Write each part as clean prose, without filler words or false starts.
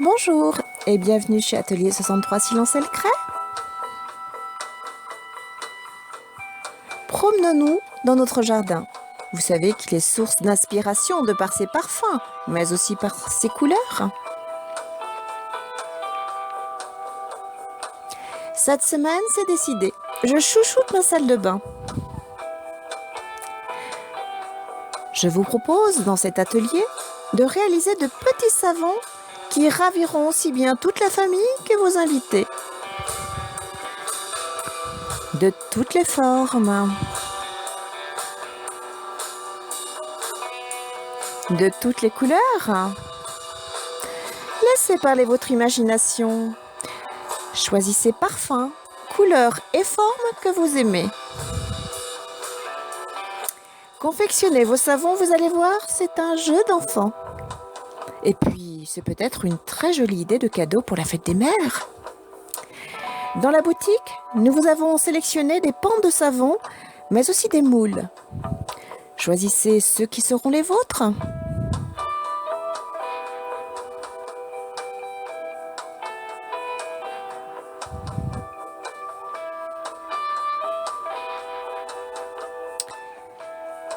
Bonjour et bienvenue chez Atelier 63 Silence et le Cray. Promenons-nous dans notre jardin. Vous savez qu'il est source d'inspiration de par ses parfums, mais aussi par ses couleurs. Cette semaine, c'est décidé. Je chouchoute ma salle de bain. Je vous propose dans cet atelier de réaliser de petits savons qui raviront aussi bien toute la famille que vos invités. De toutes les formes, de toutes les couleurs. Laissez parler votre imagination. Choisissez parfums, couleurs et formes que vous aimez. Confectionnez vos savons, vous allez voir, c'est un jeu d'enfant. Et puis, c'est peut-être une très jolie idée de cadeau pour la fête des mères. Dans la boutique, nous vous avons sélectionné des pans de savon, mais aussi des moules. Choisissez ceux qui seront les vôtres.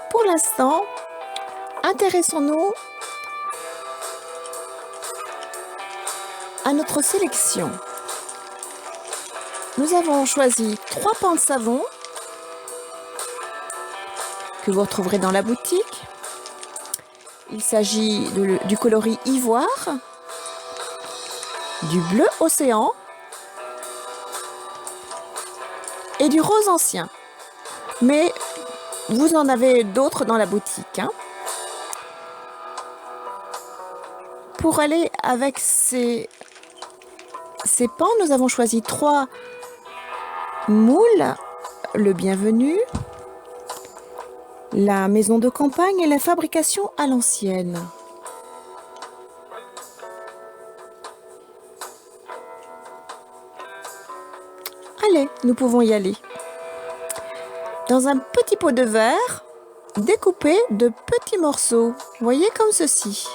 Pour l'instant, intéressons-nous à notre sélection. Nous avons choisi 3 pans de savon que vous retrouverez dans la boutique. Il s'agit du coloris ivoire, du bleu océan et du rose ancien. Mais vous en avez d'autres dans la boutique. Pour aller avec ces pans, nous avons choisi 3 moules, le bienvenu, la maison de campagne et la fabrication à l'ancienne. Allez, nous pouvons y aller. Dans un petit pot de verre, découpez de petits morceaux, voyez comme ceci.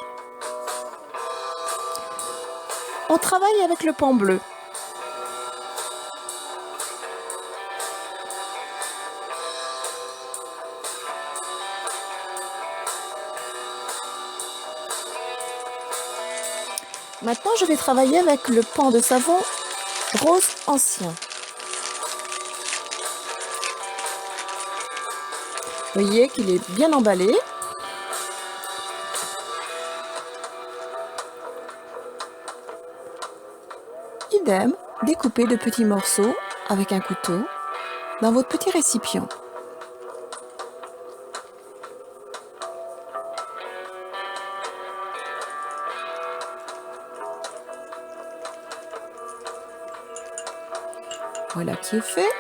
On travaille avec le pan bleu. Maintenant, je vais travailler avec le pan de savon rose ancien. Vous voyez qu'il est bien emballé. Idem, découpez de petits morceaux avec un couteau dans votre petit récipient. Voilà qui est fait.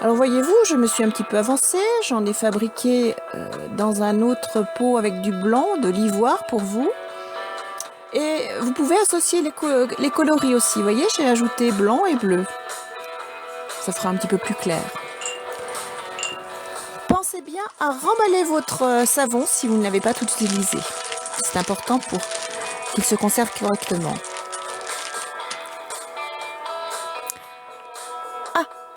Alors voyez-vous, je me suis un petit peu avancée. J'en ai fabriqué dans un autre pot avec du blanc, de l'ivoire pour vous. Et vous pouvez associer les coloris aussi. Vous voyez, j'ai ajouté blanc et bleu. Ça fera un petit peu plus clair. Pensez bien à remballer votre savon si vous ne l'avez pas tout utilisé. C'est important pour qu'il se conserve correctement.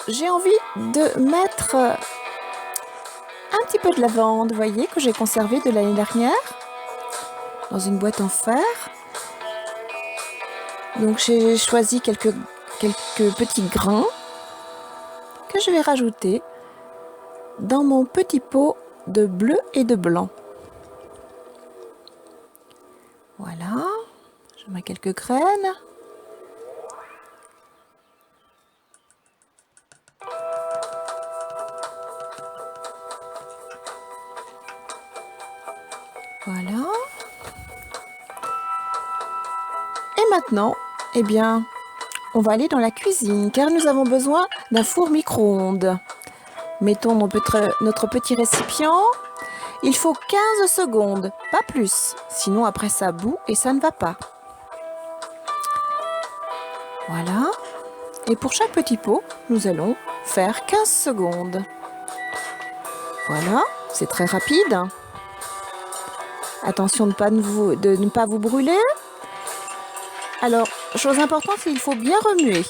J'ai envie de mettre un petit peu de lavande, vous voyez, que j'ai conservé de l'année dernière dans une boîte en fer. Donc j'ai choisi quelques petits grains que je vais rajouter dans mon petit pot de bleu et de blanc. Voilà, je mets quelques graines. Voilà. Et maintenant, eh bien, on va aller dans la cuisine car nous avons besoin d'un four micro-ondes. Mettons notre petit récipient. Il faut 15 secondes, pas plus. Sinon, après, ça bout et ça ne va pas. Voilà. Et pour chaque petit pot, nous allons faire 15 secondes. Voilà, c'est très rapide. Attention de ne pas vous brûler. Alors, chose importante, il faut bien remuer.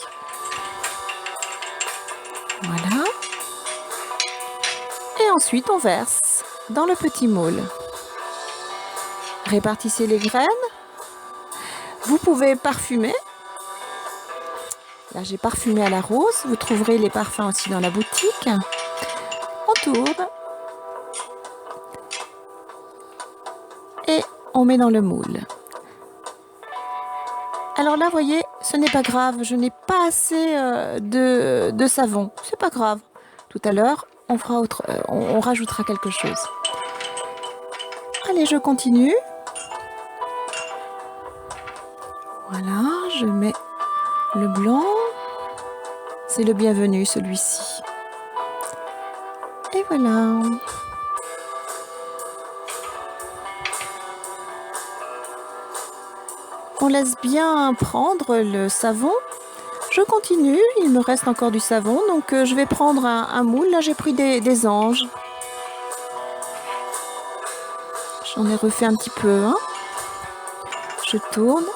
Voilà. Et ensuite, on verse dans le petit moule. Répartissez les graines. Vous pouvez parfumer. Là, j'ai parfumé à la rose. Vous trouverez les parfums aussi dans la boutique. On tourne. Et on met dans le moule. Alors là, vous voyez, ce n'est pas grave. Je n'ai pas assez de savon. C'est pas grave. Tout à l'heure, on rajoutera quelque chose. Allez, je continue. Voilà, je mets le blanc. C'est le bienvenu, celui-ci. Et voilà. On laisse bien prendre le savon. Je continue, il me reste encore du savon, donc je vais prendre un moule. Là, j'ai pris des anges. J'en ai refait un petit peu. Hein. Je tourne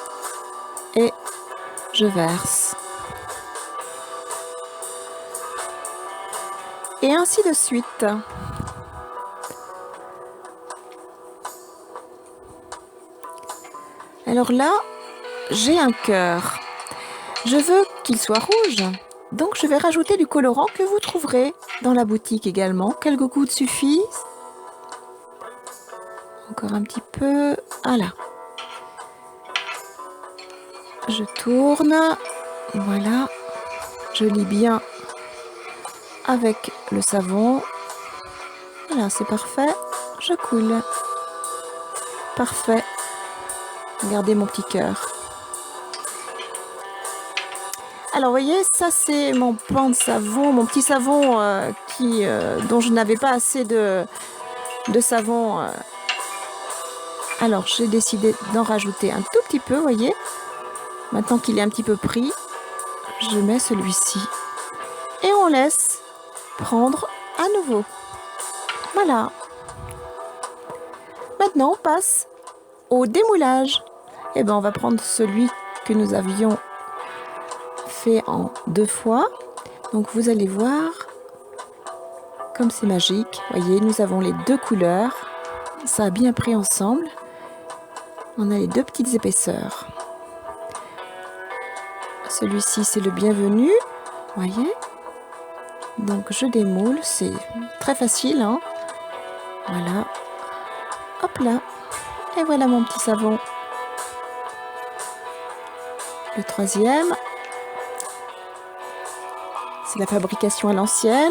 et je verse. Et ainsi de suite. Alors là, j'ai un cœur. Je veux qu'il soit rouge, donc je vais rajouter du colorant que vous trouverez dans la boutique également. Quelques gouttes suffisent. Encore un petit peu. Voilà. Je tourne. Voilà. Je lis bien avec le savon. Voilà, c'est parfait. Je coule. Parfait. Regardez mon petit cœur. Alors, vous voyez, ça, c'est mon pan de savon, mon petit savon dont je n'avais pas assez de savon. Alors, j'ai décidé d'en rajouter un tout petit peu, vous voyez. Maintenant qu'il est un petit peu pris, je mets celui-ci. Et on laisse prendre à nouveau. Voilà. Maintenant, on passe au démoulage. Eh bien, on va prendre celui que nous avions fait en 2 fois. Donc, vous allez voir, comme c'est magique. Voyez, nous avons les 2 couleurs. Ça a bien pris ensemble. On a les 2 petites épaisseurs. Celui-ci, c'est le bienvenu. Voyez. Donc, je démoule. C'est très facile. Hein. Voilà. Hop là. Et voilà mon petit savon. Le 3e. C'est la fabrication à l'ancienne.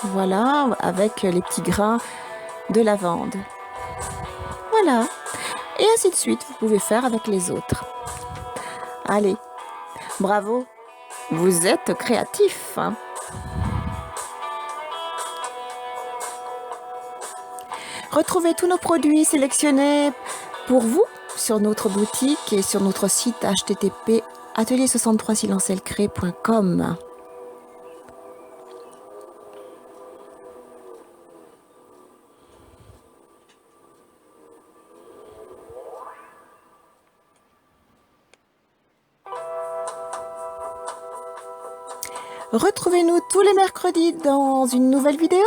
Voilà, avec les petits grains de lavande. Voilà. Et ainsi de suite, vous pouvez faire avec les autres. Allez, bravo. Vous êtes créatifs. Hein. Retrouvez tous nos produits sélectionnés pour vous sur notre boutique et sur notre site http://atelier63silencelcré.com. Retrouvez-nous tous les mercredis dans une nouvelle vidéo.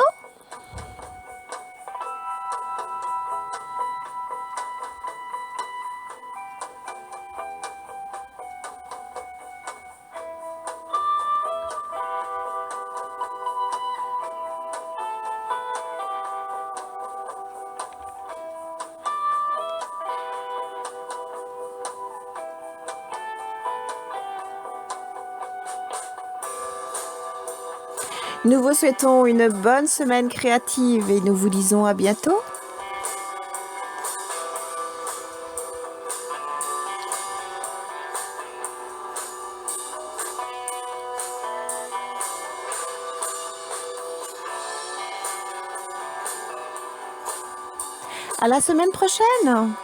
Nous vous souhaitons une bonne semaine créative et nous vous disons à bientôt. À la semaine prochaine.